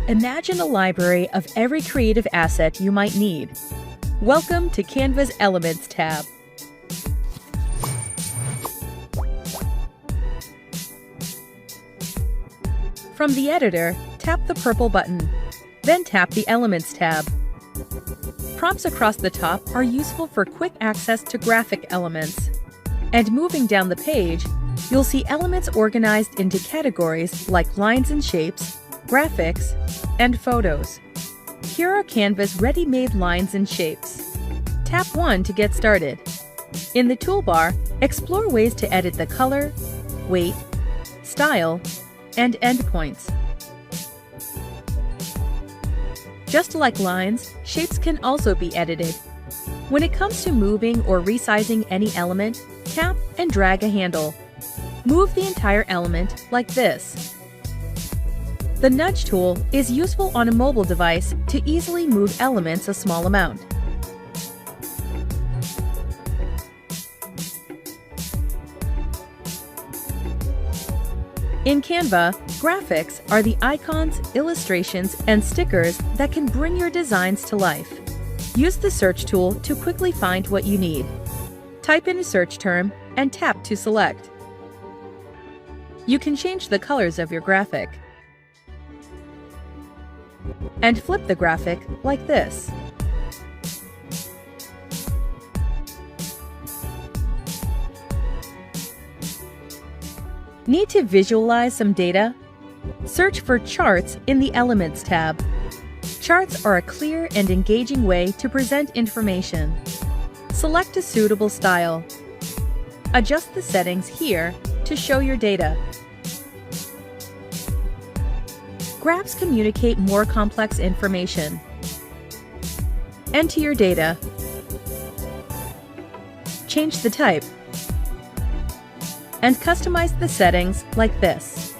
Imagine a library of every creative asset you might need. Welcome to Canva's Elements tab. From the editor, tap the purple button, then tap the Elements tab. Prompts across the top are useful for quick access to graphic elements. And moving down the page, you'll see elements organized into categories like lines and shapes, graphics, and photos. Here are Canva's ready-made lines and shapes. Tap 1 to get started. In the toolbar, explore ways to edit the color, weight, style, and endpoints. Just like lines, shapes can also be edited. When it comes to moving or resizing any element, tap and drag a handle. Move the entire element like this. The nudge tool is useful on a mobile device to easily move elements a small amount. In Canva, graphics are the icons, illustrations, and stickers that can bring your designs to life. Use the search tool to quickly find what you need. Type in a search term and tap to select. You can change the colors of your graphic and flip the graphic like this. Need to visualize some data? Search for Charts in the Elements tab. Charts are a clear and engaging way to present information. Select a suitable style. Adjust the settings here to show your data. Graphs communicate more complex information. Enter your data. Change the type. And customize the settings like this.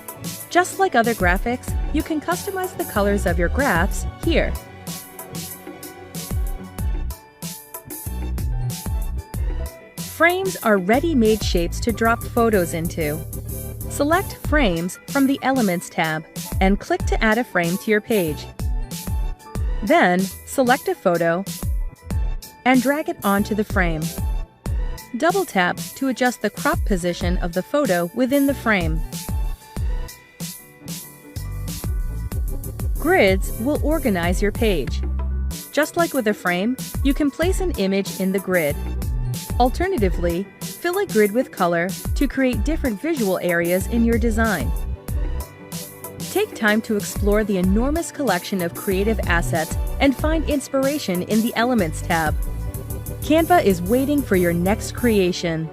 Just like other graphics, you can customize the colors of your graphs here. Frames are ready-made shapes to drop photos into. Select Frames from the Elements tab and click to add a frame to your page. Then, select a photo and drag it onto the frame. Double tap to adjust the crop position of the photo within the frame. Grids will organize your page. Just like with a frame, you can place an image in the grid. Alternatively, fill a grid with color to create different visual areas in your design. Take time to explore the enormous collection of creative assets and find inspiration in the Elements tab. Canva is waiting for your next creation.